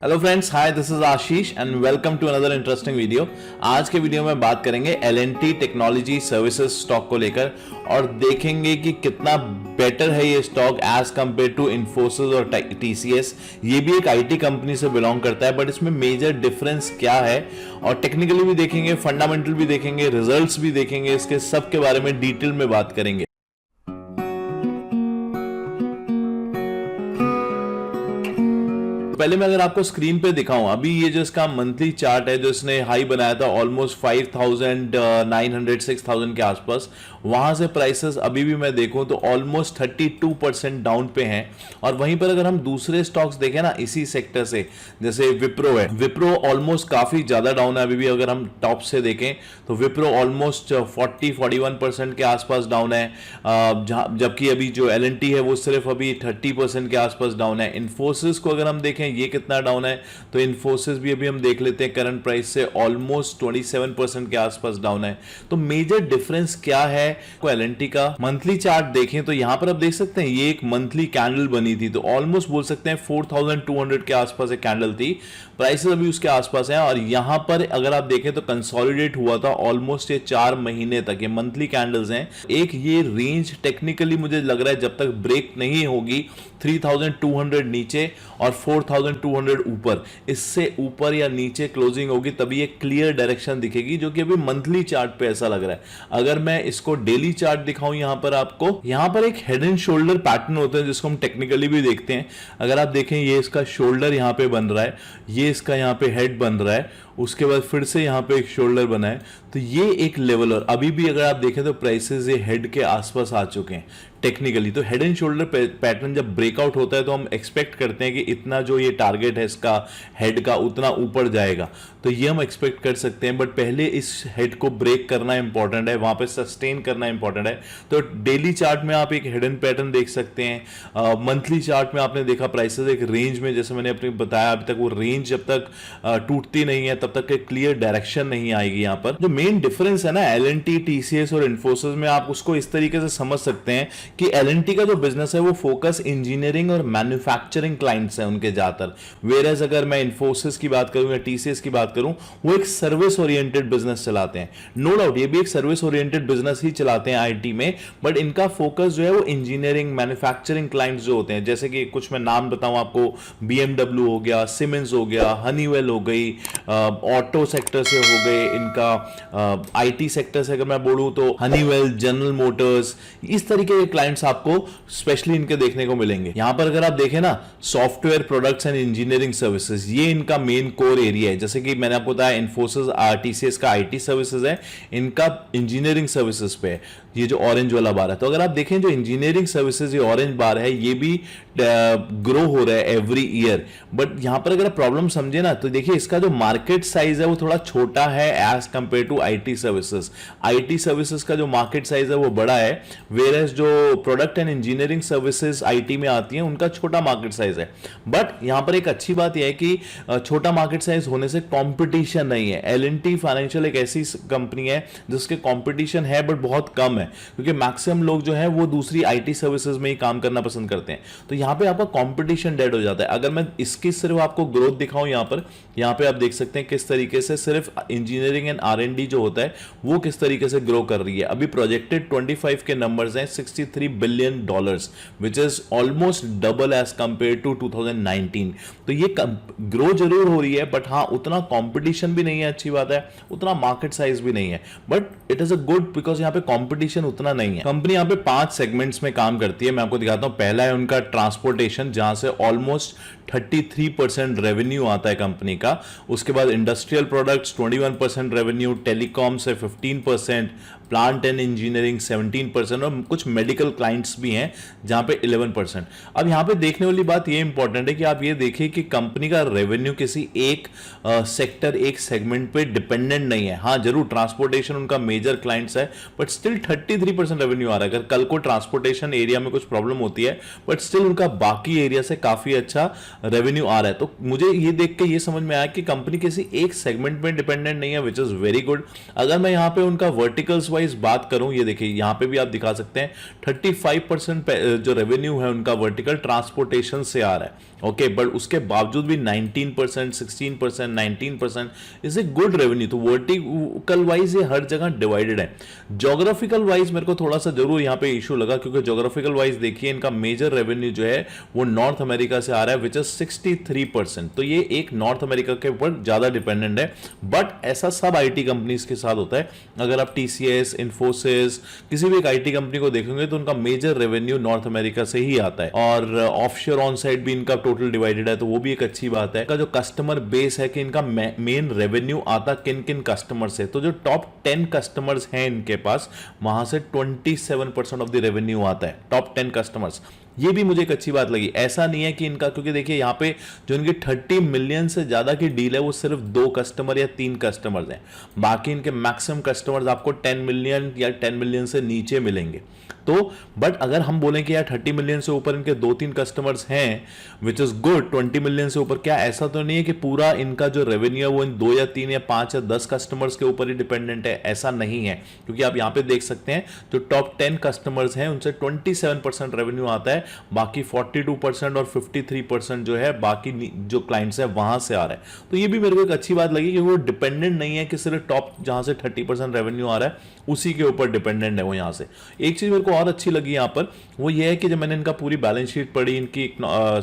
Hello friends, hi, this is Ashish and welcome to another interesting video. आज के video में बात करेंगे एल&टी टेक्नोलॉजी सर्विसेज स्टॉक को लेकर और देखेंगे कि कितना बेटर है ये stock as compare to Infosys और टीसीएस। ये भी एक आईटी कंपनी से बिलोंग करता है, बट इसमें मेजर डिफरेंस क्या है और टेक्निकली भी देखेंगे, फंडामेंटल भी देखेंगे, रिजल्ट्स भी देखेंगे, इसके सब के बारे में डिटेल में बात करेंगे। पहले मैं अगर आपको स्क्रीन पे दिखाऊं, अभी ये जो इसका मंथली चार्ट है, जो इसने हाई बनाया था ऑलमोस्ट 5,900 6,000 के आसपास, वहां से प्राइसेस अभी भी मैं देखूं तो ऑलमोस्ट 32% डाउन पे हैं। और वहीं पर अगर हम दूसरे स्टॉक्स देखें ना इसी सेक्टर से, जैसे विप्रो है, विप्रो ऑलमोस्ट काफी ज्यादा डाउन है अभी भी। अगर हम टॉप से देखें तो विप्रो ऑलमोस्ट 40-41% के आसपास डाउन है, जबकि अभी जो एल&टी है वो सिर्फ अभी 30% के आसपास डाउन है। इन्फोसिस को अगर हम देखें ये कितना डाउन है, तो इन्फोसिस भी अभी हम देख लेते हैं करंट प्राइस से ऑलमोस्ट 27% के आसपास डाउन है। तो मेजर डिफरेंस क्या है? को एल&टी का मंथली चार्ट देखें तो यहां पर आप देख सकते हैं ये एक मंथली कैंडल बनी थी, तो ऑलमोस्ट बोल सकते हैं 4,200 के आसपास एक कैंडल थी, प्राइसेस अभी उसके आसपास है। और यहां पर अगर आप देखें तो कंसोलिडेट हुआ था ऑलमोस्ट ये 4 महीने तक, ये मंथली कैंडल्स हैं। एक ये रेंज टेक्निकली मुझे लग रहा है जब तक ब्रेक नहीं होगी 3,200 नीचे और 4,200 ऊपर, इससे ऊपर या नीचे क्लोजिंग होगी तभी एक क्लियर डायरेक्शन दिखेगी, जो कि अभी मंथली चार्ट पे ऐसा लग रहा है। अगर मैं इसको डेली चार्ट दिखाऊं यहां पर आपको, यहां पर एक हेड एंड शोल्डर पैटर्न होता है जिसको हम टेक्निकली भी देखते हैं। अगर आप देखें ये इसका शोल्डर यहां पे बन रहा है, ये इसका यहां पे हेड बन रहा है, उसके बाद फिर से यहां पे एक शोल्डर बना है, तो ये एक लेवल। और अभी भी अगर आप देखें तो प्राइसेस ये हेड के आसपास आ चुके हैं टेक्निकली। तो हेड एंड शोल्डर पैटर्न जब ब्रेकआउट होता है तो हम एक्सपेक्ट करते हैं कि इतना जो ये टारगेट है इसका हेड का उतना ऊपर जाएगा, तो ये हम एक्सपेक्ट कर सकते हैं। बट पहले इस हेड को ब्रेक करना इंपॉर्टेंट है, वहां पे सस्टेन करना इंपॉर्टेंट है। तो डेली चार्ट में आप एक हिडन पैटर्न देख सकते हैं। मंथली चार्ट में आपने देखा प्राइसेस एक रेंज में, जैसे मैंने अपने बताया, अभी तक वो रेंज जब तक टूटती नहीं है तब तक एक क्लियर डायरेक्शन नहीं आएगी। यहां पर जो मेन डिफरेंस है ना एल&टी, टीसीएस और इन्फोसिस में, आप उसको इस तरीके से समझ सकते हैं कि एल&टी का जो बिजनेस है वो फोकस इंजीनियरिंग और मैन्युफैक्चरिंग क्लाइंट्स हैं उनके ज्यादातर। वेयरएज अगर मैं इन्फोसिस की बात करूं या टीसीएस की बात करूं, वो एक सर्विस ओरिएंटेड बिजनेस चलाते हैं। नो डाउट ये भी एक सर्विस ओरिएंटेड बिजनेस ही चलाते हैं आईटी में, बट इनका फोकस जो है वो इंजीनियरिंग मैन्युफैक्चरिंग क्लाइंट्स जो होते हैं, जैसे कि कुछ मैं नाम बताऊं आपको, बीएमडब्ल्यू हो गया, सिमेंस हो गया, हनीवेल हो गई, ऑटो सेक्टर से हो गए इनका, आईटी सेक्टर से अगर मैं बोलूं तो हनीवेल, जनरल मोटर्स, इस तरीके के क्लाइंट्स आपको स्पेशली इनके देखने को मिलेंगे। यहां पर अगर आप देखें ना, software products and engineering services, ये इनका मेन कोर एरिया है। जैसे कि मैंने आपको बताया इन्फोसिस टीसीएस का आईटी सर्विसेज है, इनका इंजीनियरिंग सर्विसेज पे है ये जो ऑरेंज वाला बार है। तो अगर आप देखें जो इंजीनियरिंग सर्विसेज ये ऑरेंज बार है, ये भी ग्रो हो रहा है एवरी ईयर। बट यहां पर अगर आप प्रॉब्लम समझे ना तो देखिए इसका जो मार्केट साइज है वो थोड़ा छोटा है as compare to IT services. IT services का जो मार्केट साइज है वो बड़ा है, वेयरएज जो product and engineering services IT में आती हैं उनका छोटा मार्केट साइज है। बट यहां पर एक अच्छी बात यह है कि छोटा मार्केट साइज होने से कंपटीशन नहीं है। एल&टी फाइनेंशियल एक ऐसी कंपनी है जिसके कंपटीशन है बट बहुत कम है, क्योंकि मैक्सिमम लोग जो है वो दूसरी आईटी सर्विसेज में ही काम करना पसंद करते हैं। तो यहां पे आपका कंपटीशन डेड हो जाता है। अगर मैं इसकी सिर्फ आपको ग्रोथ दिखाऊं यहां पे आप देख सकते हैं किस तरीके से सिर्फ इंजीनियरिंग एंड आर&डी जो होता है वो किस तरीके से ग्रो कर रही है। अभी प्रोजेक्टेड 25 के नंबर्स हैं, $63 billion, which is almost double as compare to 2019। तो ये ग्रो जरूर हो रही है, बट हाँ उतना कंपटीशन भी नहीं है, अच्छी बात है, उतना मार्केट साइज भी नहीं है, but it is a good because यहां पे कंपटीशन उतना नहीं है। कंपनी यहां पे 5 सेगमेंट्स में काम करती है, मैं आपको दिखाता हूं। पहला है उनका ट्रांसपोर्टेशन, जहां से ऑलमोस्ट 33% रेवेन्यू आता है कंपनी का। उसके बाद इंडस्ट्रियल प्रोडक्ट्स 21% रेवेन्यू, टेलीकॉम से 15%, प्लांट एंड इंजीनियरिंग 17% और कुछ मेडिकल क्लाइंट्स भी हैं जहां पे 11%। अब यहां पे देखने वाली बात ये इंपॉर्टेंट है कि आप ये देखिए कि कंपनी का रेवेन्यू किसी एक सेक्टर, एक सेगमेंट पे डिपेंडेंट नहीं है। हाँ जरूर ट्रांसपोर्टेशन उनका मेजर क्लाइंट्स है, बट स्टिल 33% रेवेन्यू आ रहा है। अगर कल को ट्रांसपोर्टेशन एरिया में कुछ प्रॉब्लम होती है बट स्टिल उनका बाकी एरिया से काफी अच्छा रेवेन्यू आ रहा है। तो मुझे ये देख के ये समझ में आया कि कंपनी किसी एक सेगमेंट में डिपेंडेंट नहीं है, विच इज वेरी गुड। अगर मैं यहां पे उनका वर्टिकल्स वाइज बात करूं, ये देखिए यहां पे भी आप दिखा सकते हैं 35% जो रेवेन्यू है उनका वर्टिकल ट्रांसपोर्टेशन से आ रहा है। ओके, बट उसके बावजूद भी 19%, 16%, 19% इज ए गुड रेवेन्यू। तो वर्टिकल वाइज ये हर जगह डिवाइडेड है। ज्योग्राफिकल वाइज मेरे को थोड़ा सा जरूर यहां पे इशू लगा, क्योंकि ज्योग्राफिकल वाइज देखिए इनका मेजर रेवेन्यू जो है वो नॉर्थ अमेरिका से आ रहा है, विच इज 63%। तो ये एक नॉर्थ अमेरिका के ऊपर ज्यादा डिपेंडेंट है। बट ऐसा सब आईटी कंपनीज के साथ होता है। अगर आप टीसीएस, इन्फोसिस, किसी भी एक आईटी कंपनी को देखेंगे तो उनका मेजर रेवेन्यू नॉर्थ अमेरिका से ही आता है, और ऑफशोर ऑन साइड भी इनका टोटल डिवाइडेड है, तो वो भी एक अच्छी बात है। का जो कस्टमर बेस है कि इनका मेन रेवेन्यू आता किन किन कस्टमर से, तो जो टॉप 10 कस्टमर्स हैं इनके पास, वहां से 27% ऑफ द रेवेन्यू आता है, टॉप 10 कस्टमर्स। ये भी मुझे एक अच्छी बात लगी। ऐसा नहीं है कि इनका, क्योंकि देखिए यहां पे जो इनकी 30 मिलियन से ज्यादा की डील है वो सिर्फ 2 कस्टमर या 3 कस्टमर्स हैं। बाकी इनके मैक्सिमम कस्टमर्स आपको 10 मिलियन या 10 मिलियन से नीचे मिलेंगे। तो बट अगर हम बोलें कि यार 30 मिलियन से ऊपर इनके 2-3 कस्टमर्स हैं, विच इज गुड, 20 मिलियन से ऊपर, क्या ऐसा तो नहीं है कि पूरा इनका जो रेवेन्यू है वो इन 2 या 3 या 5 या 10 कस्टमर्स के ऊपर ही डिपेंडेंट है? ऐसा नहीं है, क्योंकि आप यहां पे देख सकते हैं जो टॉप 10 कस्टमर्स हैं उनसे 27% रेवेन्यू आता है, बाकी 42% और 53% जो है बाकी जो क्लाइंट्स है वहां से आ रहा है। तो ये भी मेरे को एक अच्छी बात लगी कि वो डिपेंडेंट नहीं है कि सिर्फ टॉप जहां से 30% रेवेन्यू आ रहा है उसी के ऊपर डिपेंडेंट है वो यहां से। एक चीज मेरे को और अच्छी लगी यहां पर, वो ये है कि जब मैंने इनका पूरी बैलेंस शीट पढ़ी, इनकी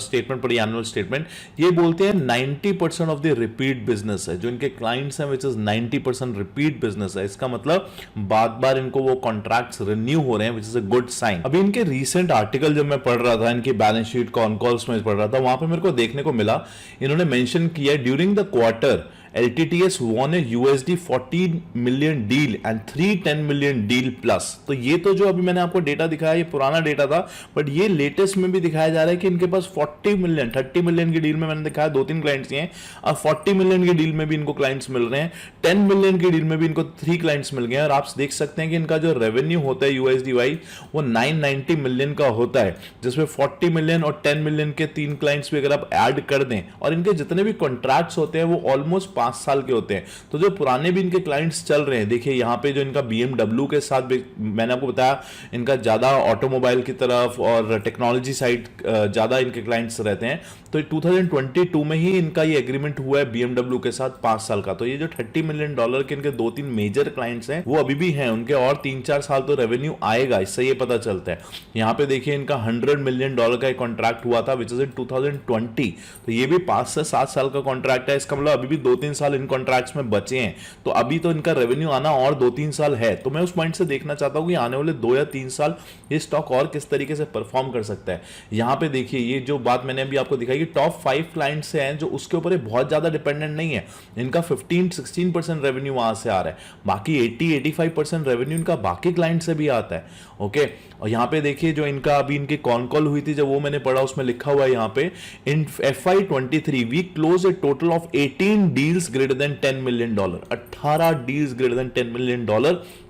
स्टेटमेंट पढ़ी, एनुअल स्टेटमेंट, ये बोलते हैं 90% ऑफ द रिपीट बिजनेस है जो इनके क्लाइंट्स हैं, विच इज 90% रिपीट बिजनेस है। इसका मतलब बार बार इनको वो कॉन्ट्रैक्ट्स रिन्यू हो रहे हैं, which is a good sign. अभी इनके रीसेंट आर्टिकल जब मैं पढ़ रहा था, इनकी बैलेंस शीट कॉन कॉल्स में पढ़ रहा था, वहां पर मेरे को देखने को मिला, इन्होंने मेंशन किया during the quarter LTTS won a USD 14 million deal and 310 million deal plus। तो ये तो जो अभी मैंने आपको डेटा दिखाया ये पुराना डेटा था, बट ये लेटेस्ट में भी दिखाया जा रहा है कि इनके पास 40 मिलियन, 30 मिलियन की डील में मैंने दिखाया 2-3 क्लाइंट्स हैं, और 40 मिलियन की डील में भी इनको क्लाइंट्स मिल रहे हैं, 10 मिलियन की डील में भी इनको 3 क्लाइंट्स मिल गए हैं। और आप देख सकते हैं कि इनका जो रेवेन्यू होता है USD वाइज वो 990 मिलियन का होता है, जिसमें 40 मिलियन और 10 मिलियन के 3 क्लाइंट्स भी अगर आप ऐड कर दें, और इनके जितने भी कॉन्ट्रैक्ट्स होते हैं वो ऑलमोस्ट 5 साल के होते हैं। तो जो पुराने भी इनके क्लाइंट्स चल रहे हैं, देखिए यहां पे जो इनका BMW के साथ मैंने आपको बताया इनका ज्यादा ऑटोमोबाइल की तरफ और टेक्नोलॉजी साइड ज्यादा इनके क्लाइंट्स रहते हैं। तो 2022 में ही इनका ये एग्रीमेंट हुआ है BMW के साथ 5 साल का। तो ये जो $30 मिलियन के इनके 2-3 मेजर क्लाइंट्स हैं वो अभी भी हैं, उनके और 3-4 साल तो रेवेन्यू आएगा, इससे ये पता चलता है। यहां पे देखिए इनका $100 मिलियन का एक कॉन्ट्रैक्ट हुआ था, विच इज इन 2020। तो ये भी 5 से 7 साल का कॉन्ट्रैक्ट है। इसका मतलब अभी भी 2-3 साल इन कॉन्ट्रैक्ट्स में बचे हैं, तो अभी तो इनका रेवेन्यू आना और 2-3 साल है। तो मैं उस पॉइंट से देखना चाहता हूं कि आने वाले 2 या 3 साल ये स्टॉक और किस तरीके से परफॉर्म कर सकता है। यहां पे देखिए ये जो बात मैंने अभी आपको दिखाई कि टॉप 5 क्लाइंट्स से हैं जो उसके ऊपर बहुत ज्यादा डिपेंडेंट नहीं है, इनका 15-16% रेवेन्यू वहां से आ रहा है, बाकी 80-85% रेवेन्यू इनका बाकी क्लाइंट से भी आता है। ओके, और यहां पे देखिए जो इनका अभी इनकी कॉन कॉल हुई थी जब वो मैंने पढ़ा, उसमें लिखा हुआ है यहां पे in FY23 we close a total of 18 deals greater than $10 million, 18 deals greater than $10 million,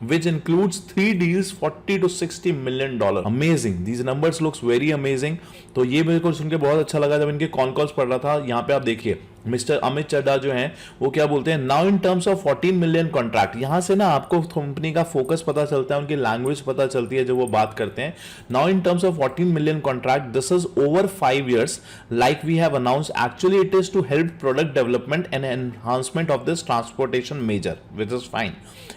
which includes 3 deals $40 to $60 million. Amazing, these numbers looks very amazing। तो ये मेरे को सुन के बहुत अच्छा लगा जब इनके कॉन कॉल्स पढ़ रहा था। यहाँ पे आप देखिए मिस्टर अमित चड्डा जो हैं वो क्या बोलते हैं, now in terms of 14 million contract. यहां से ना आपको कंपनी का फोकस पता चलता है, उनकी लैंग्वेज पता चलती है जब वो बात करते हैं। Now in terms of 14 million contract, this is over 5 years like we have announced, actually it is to help product development and enhancement of this transportation major, which is fine.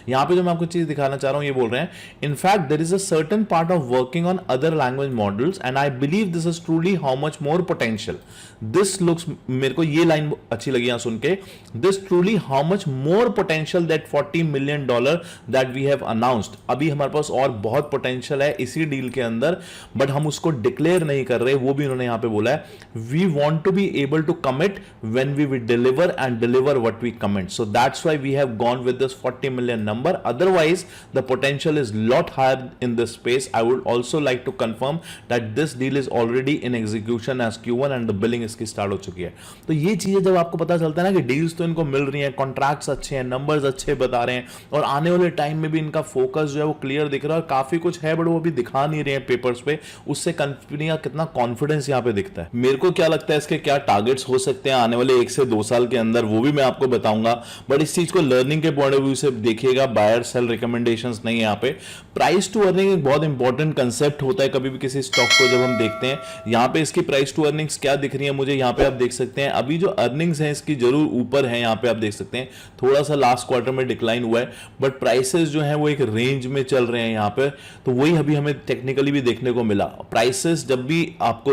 यहां पे जो मैं आपको चीज दिखाना चाह रहा हूं, ये बोल रहे हैं in fact there is a certain part of working on other language models and I believe this is truly how much more potential this looks. मेरे को ये लाइन अच्छी लगी यहां सुन के, this truly how much more potential that $40 million that we have announced. अभी हमारे पास और बहुत पोटेंशियल है इसी डील के अंदर, बट हम उसको डिक्लेयर नहीं कर रहे, वो भी उन्होंने यहां पे बोला है। We want to be able to commit when we will deliver and deliver what we commit, so that's why we have gone with this 40 million number. Otherwise the potential is lot higher in this space. I would also like to confirm that this deal is already in execution as Q1 and the billing इसकी start हो चुकी है। तो ये चीजें जब आपको पता चलता है ना कि डील्स तो इनको मिल रही हैं, कॉन्ट्रैक्ट्स अच्छे हैं, नंबर्स अच्छे बता रहे हैं और आने वाले टाइम में भी इनका फोकस जो है वो क्लियर दिख रहा है और काफी कुछ है, बट वो अभी दिखा नहीं रहे हैं पेपर्स पे, उससे कंपनी का कितना कॉन्फिडेंस यहाँ पे दिखता है। मेरे को क्या लगता है इसके क्या टारगेट्स हो सकते हैं आने वाले 1 से 2 साल के अंदर, वो भी मैं आपको बताऊंगा, बट इस चीज को लर्निंग के पॉइंट ऑफ व्यू से देखिएगा, बायर सेल रिकमेंडेशंस नहीं है यहाँ पे। प्राइस टू अर्निंग एक बहुत इंपॉर्टेंट कंसेप्ट होता है कभी भी किसी स्टॉक को जब हम देखते हैं। यहाँ पे इसकी प्राइस टू अर्निंग्स क्या दिख रही है मुझे, यहाँ पे आप देख सकते हैं अभी जो अर्निंग्स हैं इसकी जरूर ऊपर है, यहाँ पे आप देख सकते हैं थोड़ा सा लास्ट क्वार्टर में डिक्लाइन हुआ है, बट प्राइसेस जो है वो एक रेंज में चल रहे हैं यहाँ पे, तो वही अभी हमें टेक्निकली भी देखने को मिला। प्राइसेस जब भी आपको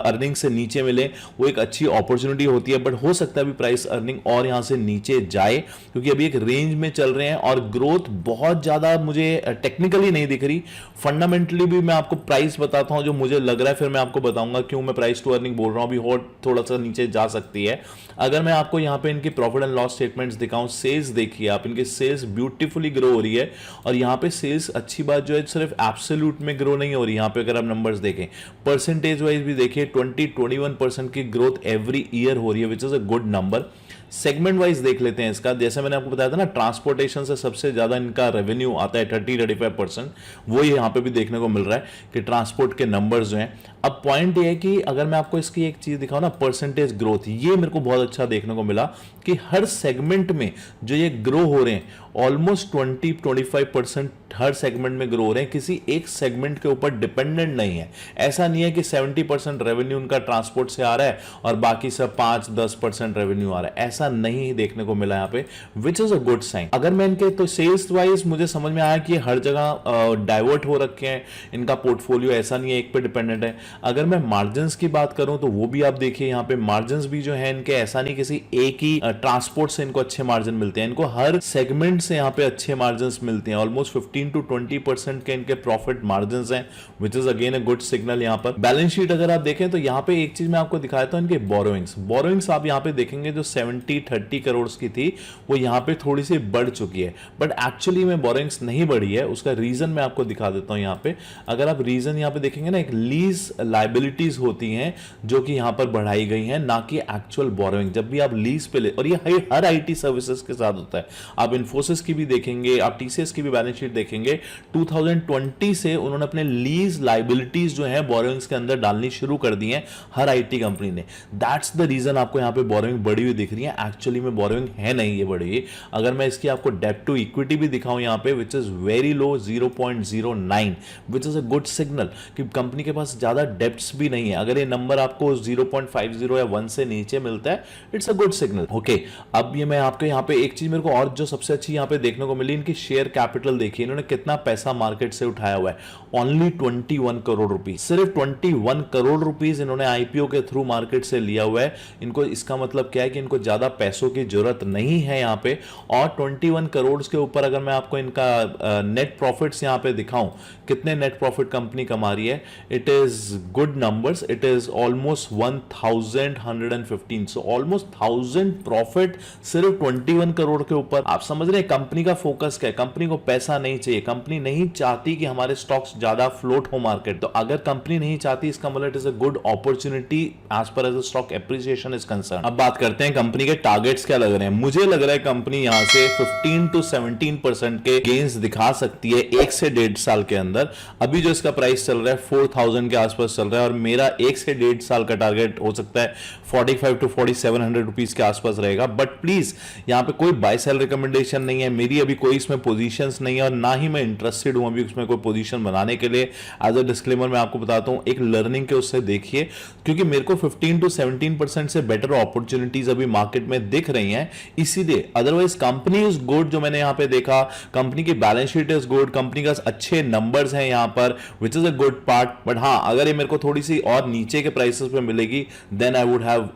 अर्निंग से नीचे मिले वो एक अच्छी अपॉर्चुनिटी होती है, बट हो सकता है अभी प्राइस अर्निंग और यहां से नीचे जाए क्योंकि अभी एक रेंज में चल रहे हैं और ग्रोथ बहुत ज्यादा मुझे टेक्निकली नहीं दिख रही। फंडामेंटली भी मैं आपको प्राइस बताता हूं जो मुझे लग रहा है, फिर मैं आपको बताऊंगा क्यों मैं प्राइस टू अर्निंग बोल रहा हूं, अभी और थोड़ा सा नीचे जा सकती है। अगर मैं आपको यहां पे इनकी प्रॉफिट एंड लॉस स्टेटमेंट्स दिखाऊं, सेल्स देखिए आप, इनकी सेल्स ब्यूटीफुली ग्रो हो रही है और यहां पे सेल्स अच्छी बात जो है सिर्फ एब्सोल्यूट में ग्रो नहीं हो रही, यहां पे अगर आप नंबर्स देखें परसेंटेज वाइज भी देखिए 20-21% की ग्रोथ एवरी ईयर हो रही है, विच is a good number. Segment wise देख लेते हैं इसका, जैसे मैंने आपको बताया था ना ट्रांसपोर्टेशन से सबसे ज्यादा इनका रेवेन्यू आता है 30-35%, वो यहां पे भी देखने को मिल रहा है कि ट्रांसपोर्ट के नंबर्स जो हैं। अब पॉइंट ये है कि अगर मैं आपको इसकी एक चीज दिखाऊं ना, परसेंटेज ग्रोथ, ये मेरे को बहुत अच्छा देखने को मिला कि हर सेगमेंट में जो ये ग्रो हो रहे हैं ऑलमोस्ट 20-25% हर सेगमेंट में ग्रो हो रहे हैं, किसी एक सेगमेंट के ऊपर डिपेंडेंट नहीं है। ऐसा नहीं है कि 70% रेवेन्यू उनका ट्रांसपोर्ट से आ रहा है और बाकी सब 5-10% रेवेन्यू आ रहा है, ऐसा नहीं देखने को मिला यहाँ पे, which is a good sign. अगर मैं इनके तो सेल्स वाइज मुझे समझ में आया कि हर जगह डाइवर्ट हो रखे हैं इनका पोर्टफोलियो, ऐसा नहीं है एक पे डिपेंडेंट है। अगर मैं मार्जिन की बात करूं तो वो भी आप देखिए यहाँ पे मार्जिन भी जो है इनके, ऐसा नहीं किसी एक ही ट्रांसपोर्ट से इनको अच्छे मार्जिन मिलते हैं, इनको हर सेगमेंट से यहाँ पे अच्छे मार्जिन मिलते हैं। ऑलमोस्ट 15-20% के इनके प्रॉफिट मार्जिन हैं, which is again a good signal. यहाँ पर बैलेंस शीट अगर आप देखें तो यहाँ पे एक चीज मैं आपको दिखाया था, इनके बोरोइंग्स आप यहाँ पे देखेंगे जो 70-30 करोड़ की थी वो यहाँ पे थोड़ी सी बढ़ चुकी है, बट एक्चुअली में बोरोइंग्स नहीं बढ़ी है। उसका रीजन मैं आपको दिखा देता हूं यहाँ पे। अगर आप रीजन यहाँ पे देखेंगे ना, एक लीज लाइबिलिटीज होती हैं जो कि यहाँ पर बढ़ाई गई हैं, ना कि एक्चुअल बोरोइंग। जब भी आप लीज पे ले, और ये हर आईटी सर्विसेज के साथ होता है, आप इन्फोसिस की भी देखेंगे, आप टीसीएस की भी बैलेंस शीट देखेंगे, 2020 से उन्होंने अपने लीज लाइबिलिटीज जो है बोरोइंग्स के अंदर डालनी शुरू कर दी है हर आईटी कंपनी ने। दैट्स द रीजन आपको यहाँ पे बोरोइंग बढ़ी हुई दिख रही है, एक्चुअली में बोरोइंग है नहीं ये बढ़ी हुई। अगर मैं इसकी आपको डेब्ट टू इक्विटी भी दिखाऊं यहाँ पे, which is very low 0.09, which is a good signal कि कंपनी के पास ज्यादा डेब्ट्स भी नहीं है। अगर ये नंबर आपको 0.50 या 1 से नीचे मिलता है, it's a good signal. Okay, अब ये मैं आपको यहाँ पे एक चीज मेरे को और जो सबसे अच्छी यहाँ पे देखने को मिली, इनकी शेयर कैपिटल देखिए, इन्होंने कितना पैसा मार्केट से उठाया हुआ है, ओनली 21 करोड़ रुपीज, सिर्फ 21 करोड़ रुपीज इन्होंने आईपीओ के थ्रू मार्केट से लिया हुआ है। इनको इसका मतलब क्या है कि इनको ज्यादा पैसों की जरूरत नहीं है यहाँ पे, और 21 करोड़ के ऊपर अगर मैं आपको इनका नेट प्रॉफिट्स यहाँ पे दिखाऊं, कितने नेट प्रॉफिट कंपनी कमा रही है, it is good numbers, it is almost 1115, so almost 1000 profit सिर्फ 21 करोड़ के ऊपर। आप समझ रहे हैं कंपनी का फोकस क्या है? कंपनी को पैसा नहीं चाहिए, कंपनी नहीं चाहती कि हमारे स्टॉक्स ज्यादा फ्लोट हो मार्केट। तो अगर कंपनी नहीं चाहती, इसका मतलब it is a good opportunity as per as stock appreciation is concern. अब बात करते हैं कंपनी के टारगेट्स क्या लग रहे हैं। मुझे लग रहा है कंपनी यहां से 15-17% के गेन्स दिखा सकती है 1 से 1.5 साल के अंदर। अभी जो इसका प्राइस चल रहा है 4000 के आसपास चल रहा है, और मेरा 1 से 1.5 साल का टारगेट हो सकता है 45-4700 रुपीज के आसपास रहेगा। बट प्लीज यहां पे कोई बाय सेल रिकमेंडेशन नहीं है मेरी, अभी कोई इसमें पोजीशंस नहीं है और ना ही मैं इंटरेस्टेड हूं अभी उसमें कोई पोजीशन बनाने के लिए। एज अ डिस्क्लेमर मैं आपको बताता हूं, एक लर्निंग के उससे देखिए, क्योंकि मेरे को 15-17% से बेटर अपॉर्चुनिटीज अभी मार्केट में दिख रही हैं, इसीलिए। अदरवाइज कंपनी इज गुड, जो मैंने यहां पे देखा, कंपनी की balance sheet is good, company का अच्छे नंबर्स हैं यहां पर, विच is a good part. But हां, अगर ये मेरे को थोड़ी सी और नीचे के प्राइसेस पे मिलेगी, then I would have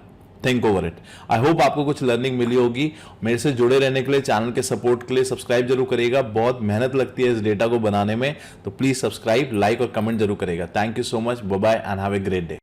think over it. I hope आपको कुछ लर्निंग मिली होगी। मेरे से जुड़े रहने के लिए, चैनल के सपोर्ट के लिए सब्सक्राइब जरूर करिएगा, बहुत मेहनत लगती है इस डेटा को बनाने में, तो प्लीज सब्सक्राइब, लाइक और कमेंट जरूर करेगा। Thank you so much, bye bye and have a great day.